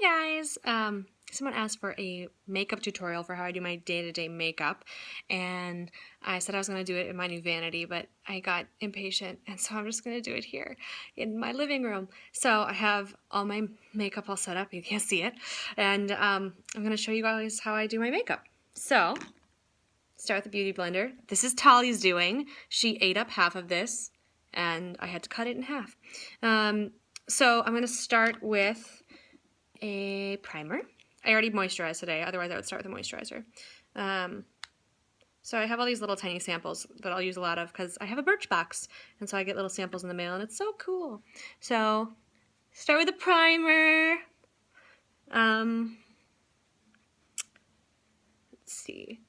Hey guys! Someone asked for a makeup tutorial for how I do my day-to-day makeup, and I said I was going to do it in my new vanity, but I got impatient, and so I'm just going to do it here in my living room. So I have all my makeup all set up. You can't see it, and I'm going to show you guys how I do my makeup. So, start with the Beauty Blender. This is Tali's doing. She ate up half of this, and I had to cut it in half. So I'm going to start with a primer. I already moisturized today, otherwise I would start with a moisturizer. So I have all these little tiny samples that I'll use a lot of because I have a Birchbox, and so I get little samples in the mail, and it's so cool. So start with a primer. Let's see.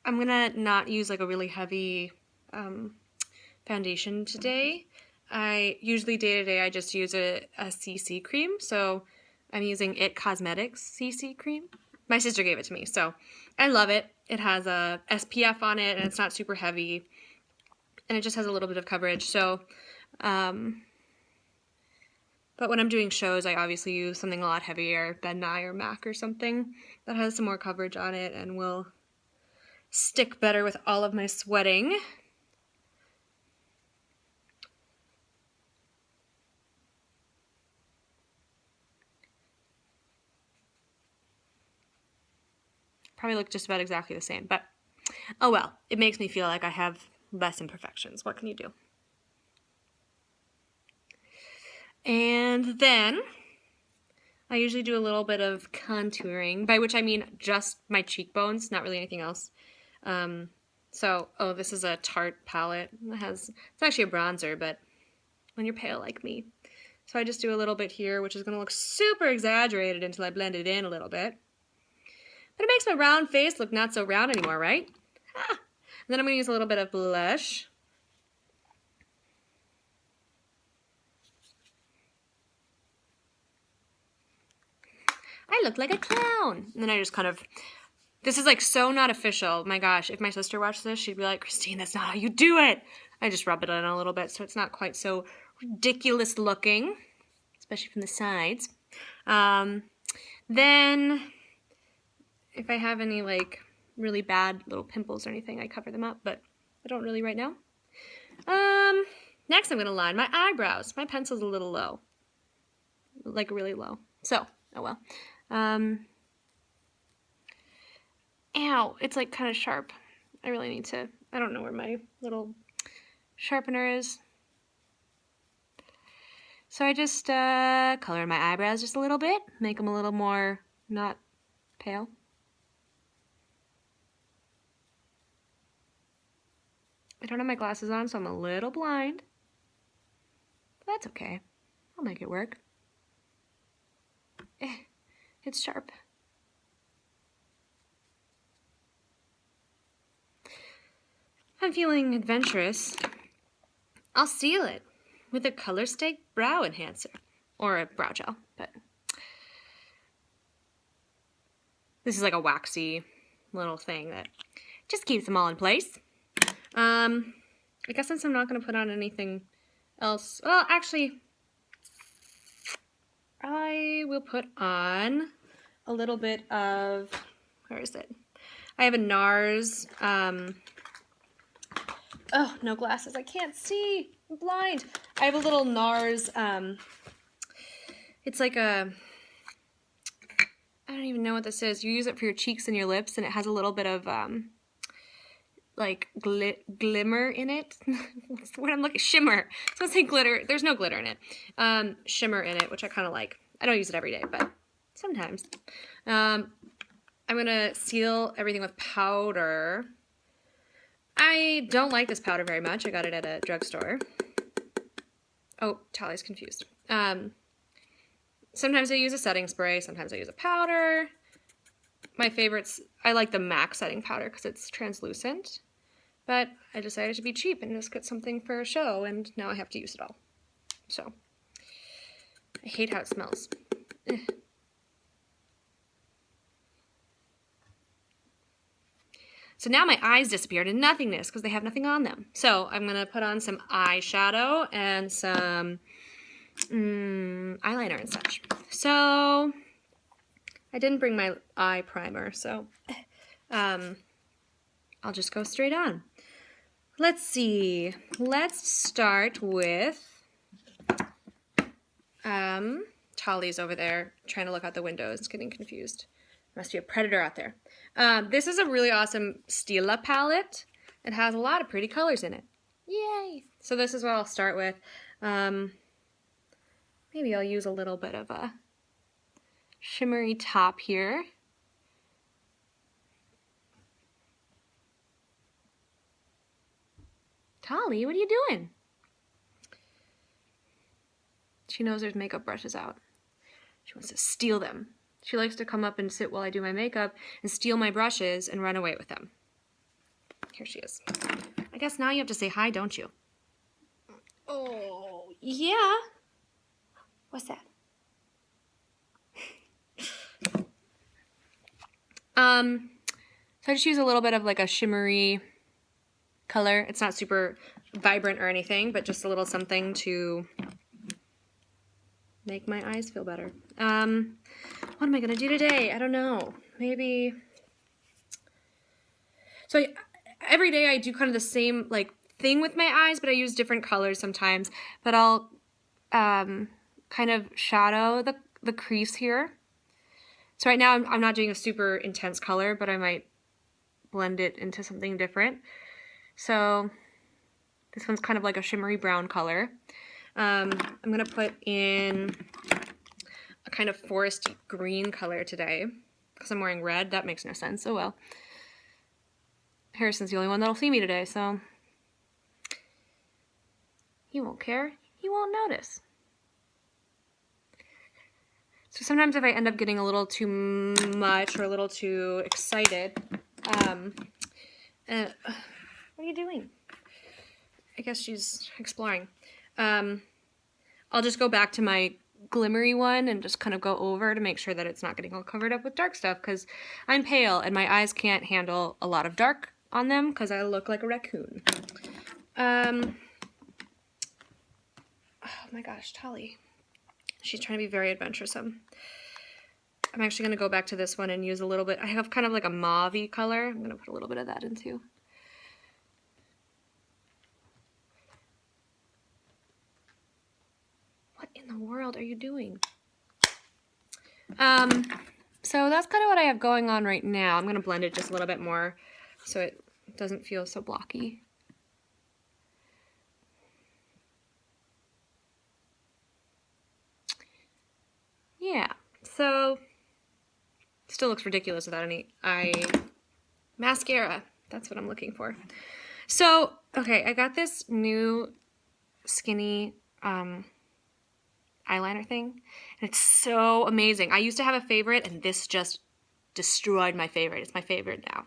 I'm gonna not use like a really heavy foundation today. I usually day-to-day I just use a CC cream, so I'm using IT Cosmetics CC cream. My sister gave it to me, so I love it. It has a SPF on it, and it's not super heavy, and it just has a little bit of coverage. So, but when I'm doing shows, I obviously use something a lot heavier, Ben Nye or MAC or something that has some more coverage on it and will stick better with all of my sweating. Probably look just about exactly the same, but oh well, it makes me feel like I have less imperfections. What can you do? And then I usually do a little bit of contouring, by which I mean just my cheekbones, not really anything else. This is a Tarte palette. It's actually a bronzer, but when you're pale like me. So I just do a little bit here, which is going to look super exaggerated until I blend it in a little bit. But it makes my round face look not so round anymore, right? And then I'm going to use a little bit of blush. I look like a clown. And then I just kind of, this is like so not official. My gosh, if my sister watched this, she'd be like, Christine, that's not how you do it. I just rub it in a little bit so it's not quite so ridiculous looking, especially from the sides. Then if I have any like really bad little pimples or anything, I cover them up, but I don't really right now. Next I'm going to line my eyebrows. My pencil's a little low, like really low. So, oh well. Ow, it's like kind of sharp. I really need to, I don't know where my little sharpener is. So I just color my eyebrows just a little bit, make them a little more not pale. I don't have my glasses on, so I'm a little blind. But that's okay. I'll make it work. It's sharp. If I'm feeling adventurous, I'll seal it with a Colorstay brow enhancer or a brow gel, but this is like a waxy little thing that just keeps them all in place. I guess since I'm not going to put on anything else, well, actually, I will put on a little bit of, where is it? I have a NARS, oh, no glasses, I can't see, I'm blind. I have a little NARS, it's like a, I don't even know what this is. You use it for your cheeks and your lips, and it has a little bit of, like glimmer in it. What's the word I'm looking? Shimmer. So I say glitter. There's no glitter in it. Shimmer in it, which I kind of like. I don't use it every day, but sometimes. I'm gonna seal everything with powder. I don't like this powder very much. I got it at a drugstore. Oh, Tali's confused. Sometimes I use a setting spray. Sometimes I use a powder. My favorites, I like the MAC setting powder because it's translucent. But I decided to be cheap and just get something for a show, and now I have to use it all. So, I hate how it smells. Ugh. So now my eyes disappeared in nothingness because they have nothing on them. So I'm going to put on some eyeshadow and some eyeliner and such. So I didn't bring my eye primer, so I'll just go straight on. Let's see. Let's start with Tali's over there trying to look out the windows, getting confused. Must be a predator out there. This is a really awesome Stila palette. It has a lot of pretty colors in it. Yay! So this is what I'll start with. Maybe I'll use a little bit of a shimmery top here. Tali, what are you doing? She knows there's makeup brushes out. She wants to steal them. She likes to come up and sit while I do my makeup and steal my brushes and run away with them. Here she is. I guess now you have to say hi, don't you? Oh, yeah. What's that? So I just use a little bit of like a shimmery color. It's not super vibrant or anything, but just a little something to make my eyes feel better. What am I gonna do today? I don't know. Maybe. So every day I do kind of the same like thing with my eyes, but I use different colors sometimes. But I'll kind of shadow the crease here. So right now I'm not doing a super intense color, but I might blend it into something different. So this one's kind of like a shimmery brown color. I'm gonna put in a kind of foresty green color today because I'm wearing red. That makes no sense. Oh well. Harrison's the only one that'll see me today, so he won't care. He won't notice. So sometimes if I end up getting a little too much or a little too excited, what are you doing? I guess she's exploring. I'll just go back to my glimmery one and just kind of go over to make sure that it's not getting all covered up with dark stuff because I'm pale and my eyes can't handle a lot of dark on them because I look like a raccoon. Oh my gosh, Tali. She's trying to be very adventuresome. I'm actually going to go back to this one and use a little bit. I have kind of like a mauve-y color. I'm going to put a little bit of that in too. What in the world are you doing? So that's kind of what I have going on right now. I'm going to blend it just a little bit more so it doesn't feel so blocky. Yeah, so still looks ridiculous without any eye mascara. That's what I'm looking for. So, okay, I got this new skinny eyeliner thing, and it's so amazing. I used to have a favorite, and this just destroyed my favorite. It's my favorite now.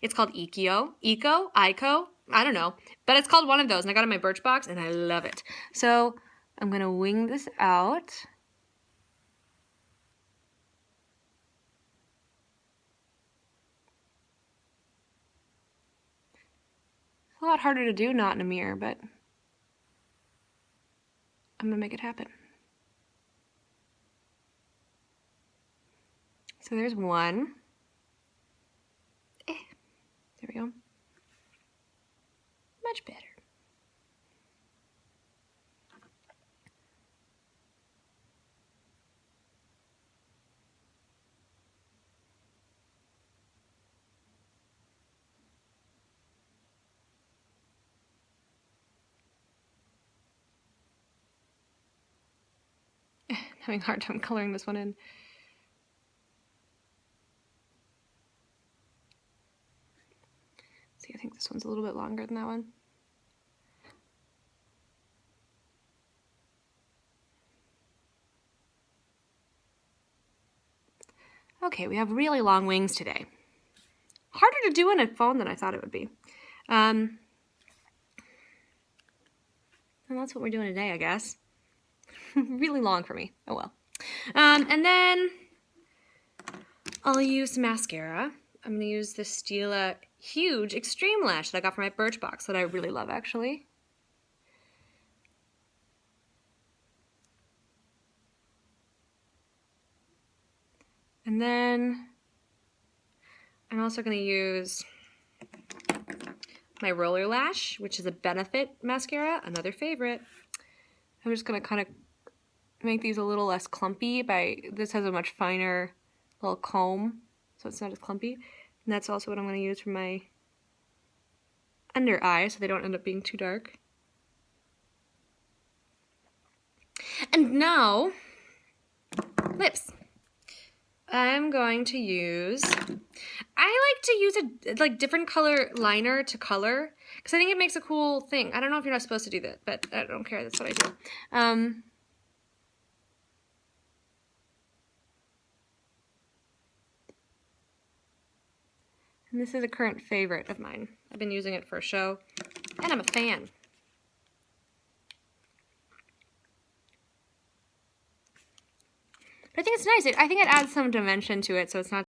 It's called Ico, I don't know, but it's called one of those, and I got it in my Birchbox, and I love it. So I'm gonna wing this out. It's a lot harder to do not in a mirror, but I'm gonna make it happen. So there's one. There we go. Much better. I'm having a hard time coloring this one in. See, I think this one's a little bit longer than that one. Okay, we have really long wings today. Harder to do on a phone than I thought it would be. And that's what we're doing today, I guess. Really long for me. Oh well. And then I'll use mascara. I'm going to use the Stila Huge Extreme Lash that I got from my Birchbox that I really love, actually. And then I'm also going to use my Roller Lash, which is a Benefit mascara, another favorite. I'm just going to kind of make these a little less clumpy this has a much finer little comb, so it's not as clumpy. And that's also what I'm going to use for my under eye, so they don't end up being too dark. And now, lips. I'm going to use, I like to use a different color liner to color, because I think it makes a cool thing. I don't know if you're not supposed to do that, but I don't care, that's what I do. And this is a current favorite of mine. I've been using it for a show, and I'm a fan. But I think it's nice. I think it adds some dimension to it, so it's not